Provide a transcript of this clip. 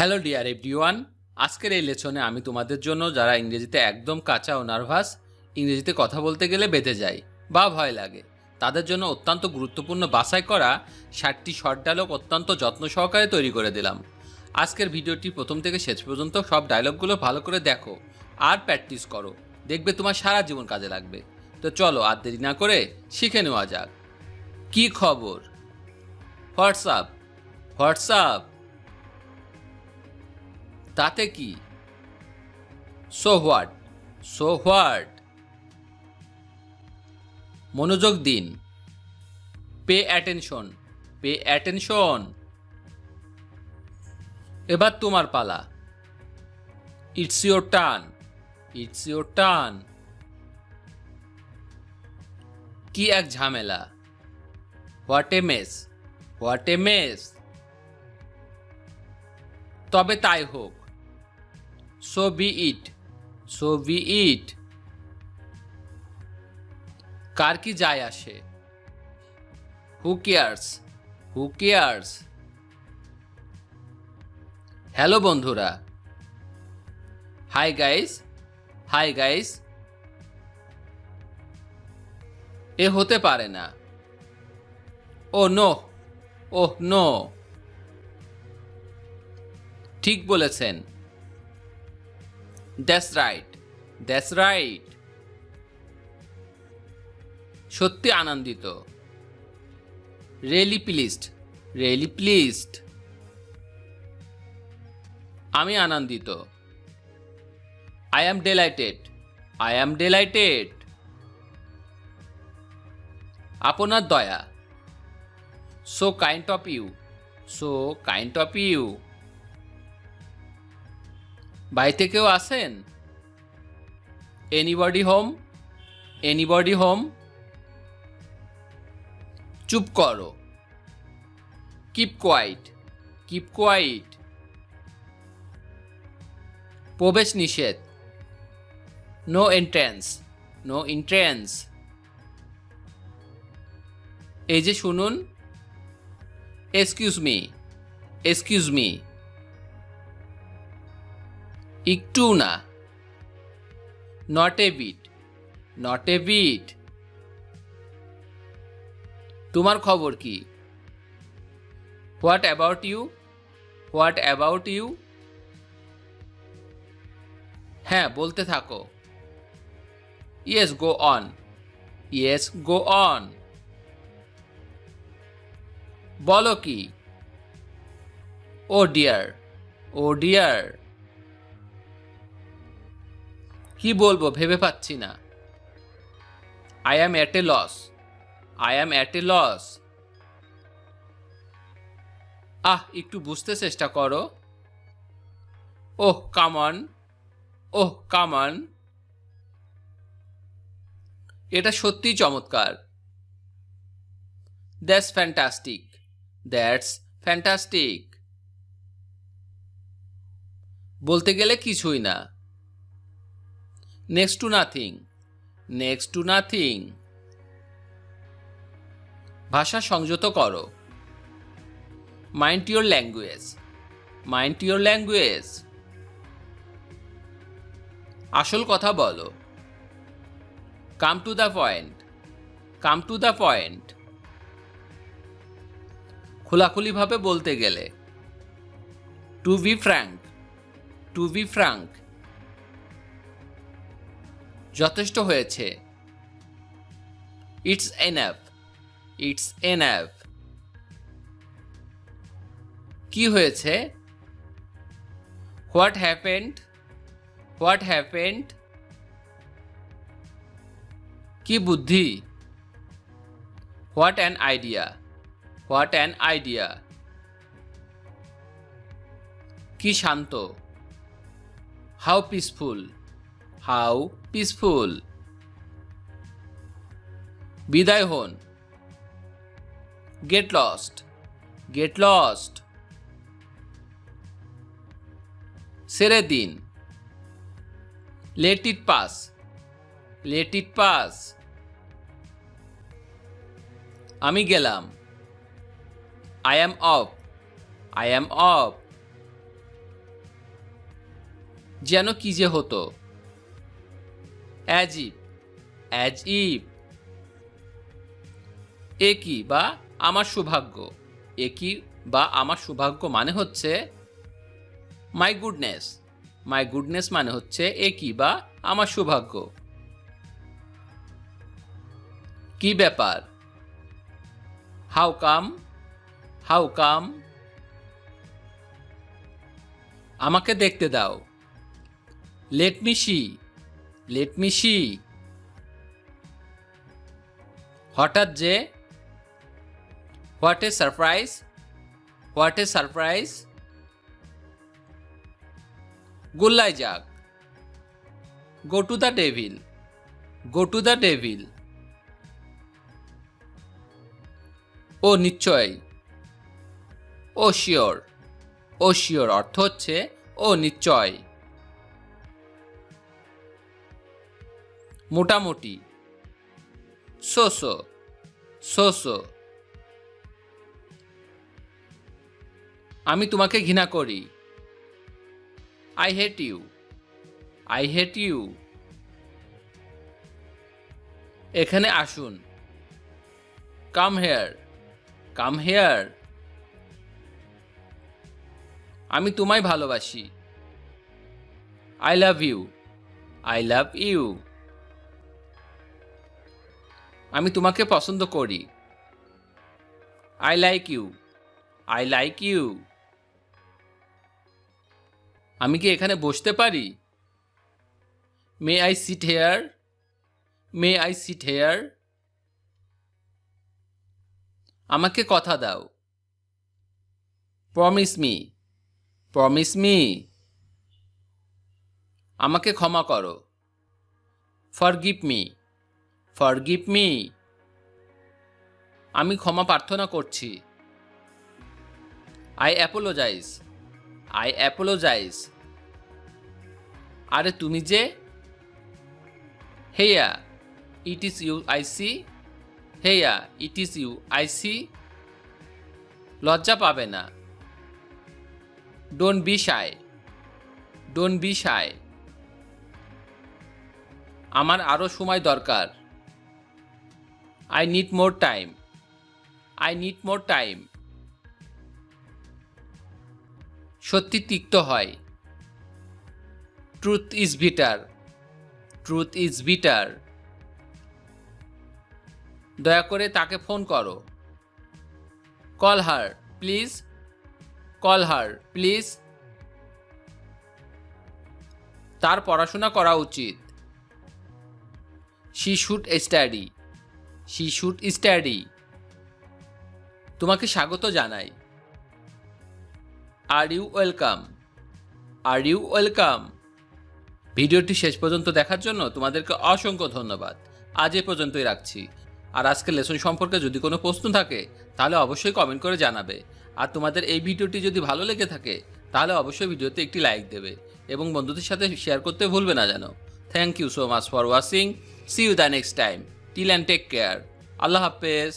Hello dear everyone, আজকের এই লেসনে আমি তোমাদের জন্য যারা ইংরেজিতে একদম কাঁচা ও নার্ভাস, ইংরেজিতে কথা বলতে গেলে বেঁধে যায় বা ভয় লাগে, তাদের জন্য অত্যন্ত গুরুত্বপূর্ণ বাছাই করা 60টি শর্ট ডায়লগ অত্যন্ত যত্ন সহকারে তৈরি করে দিলাম। আজকের ভিডিওটি প্রথম থেকে শেষ পর্যন্ত সব ডায়লগগুলো ভালো করে দেখো আর প্র্যাকটিস করো, দেখবে তোমার সারা জীবন কাজে লাগবে। তো চলো আর দেরি না করে শিখে নেওয়া যাক। কি খবর? হোয়াটসঅ্যাপ। হোয়াটসঅ্যাপ। তাতে কি? So what. So what. মনোযোগ দিন। Pay attention. Pay attention. এবার তোমার পালা। It's your turn. It's your turn. কি এক ঝামেলা। What a mess. What a mess. তবে তাই হোক। So be it. So be it. কার কি যায় আসে? Who cares. Who cares. Hello বন্ধুরা। Hi guys. Hi guys. এ হতে পারে না। Oh no. Oh no. ঠিক বলেছেন। That's right. That's right. সত্যি আনন্দিত। Really pleased. Really pleased. আমি আনন্দিত। I am delighted. I am delighted. আপনার দয়া। So kind of you. So kind of you. বাড়িতে কেউ আছেন? Anybody home. Anybody home. চুপ করো। Keep quiet. Keep quiet. প্রবেশ নিষেধ। No entrance. No entrance. এই যে শুনুন। Excuse me. Excuse me. একটু না। Not a bit. Not a bit. তোমার খবর কি? What about you. What about you. হ্যাঁ, বলতে থাকো। Yes go on. Yes go on. বলো কি? Oh dear. Oh dear. কি বলবো ভেবে পাচ্ছি না। I am at a loss. I am at a loss. একটু বুঝতে চেষ্টা করো। Oh come on. Oh come on. এটা সত্যিই চমৎকার। That's fantastic. That's fantastic. বলতে গেলে কিছুই না। Next to nothing. Next to nothing. ভাষা সংযত করো। Mind your language. Mind your language. আসল কথা বলো। কাম to the point. Come to the point. খোলাখুলিভাবে বলতে গেলে। To be frank. To be frank. যথেষ্ট হয়েছে। It's enough. It's enough. কি হয়েছে? What happened. What happened. কি বুদ্ধি। What an idea. What an idea. কি শান্ত। How peaceful. How peaceful. বিদায় হন। Get lost. Get lost. ছেড়ে দিন। Let it pass. Let it pass. আমি গেলাম। I am off. I am off. যেন কি যে হতো, অ্যাজ ইফ, অ্যাজ ইফ। একই বা আমার সৌভাগ্য, একই বা আমার সৌভাগ্য মানে হচ্ছে মাই গুডনেস, মাই গুডনেস মানে হচ্ছে একই বা আমার সৌভাগ্য। কি ব্যাপার, হাউ কাম, হাউ কাম। আমাকে দেখতে দাও, let me see, let me see. হঠাৎ যে, what a surprise, what a surprise. গোল্লায় যাক, go to the devil, go to the devil. ও নিশ্চয়, ও শিওর, ও শিওর অর্থ হচ্ছে ও নিশ্চয়। মোটামুটি, সো সো, সো সো। আমি তোমাকে ঘৃণা করি, I hate you, I hate you. এখানে আসুন, কাম হেয়ার, কাম হেয়ার। আমি তোমায় ভালোবাসি, I love you, I love you. আমি তোমাকে পছন্দ করি, I like you, I like you. আমি কি এখানে বসতে পারি, may I sit here, may I sit here. আমাকে কথা দাও, প্রমিস মি, প্রমিস মি। আমাকে ক্ষমা করো, ফরগিভ মি, ফরগিভ মি। আমি ক্ষমা প্রার্থনা করছি, আই অ্যাপোলোজাইজ, আই অ্যাপোলোজাইজ। আরে তুমি যে, here it is you I see, here it is you I see. লজ্জা পাবে না, don't be shy, don't be shy. আমার আরও সময় দরকার, I need more time, I need more time. সত্যি তিক্ত হয়, truth is bitter, truth is bitter. দয়া করে তাকে ফোন করো, call her please, call her please. তার পড়াশোনা করা উচিত, she should study, she should study. তোমাকে স্বাগত জানাই, আর you welcome, are you welcome. ভিডিওটি শেষ পর্যন্ত দেখার জন্য তোমাদেরকে অসংখ্য ধন্যবাদ। আজ এ পর্যন্তই রাখছি। আর আজকের লেসন সম্পর্কে যদি কোনো প্রশ্ন থাকে তাহলে অবশ্যই কমেন্ট করে জানাবে। আর তোমাদের এই ভিডিওটি যদি ভালো লেগে থাকে তাহলে অবশ্যই ভিডিওতে একটি লাইক দেবে এবং বন্ধুদের সাথে শেয়ার করতে ভুলবে না যেন। Thank you so much for watching. See you the next time. Till and take care. আল্লাহ হাফেজ।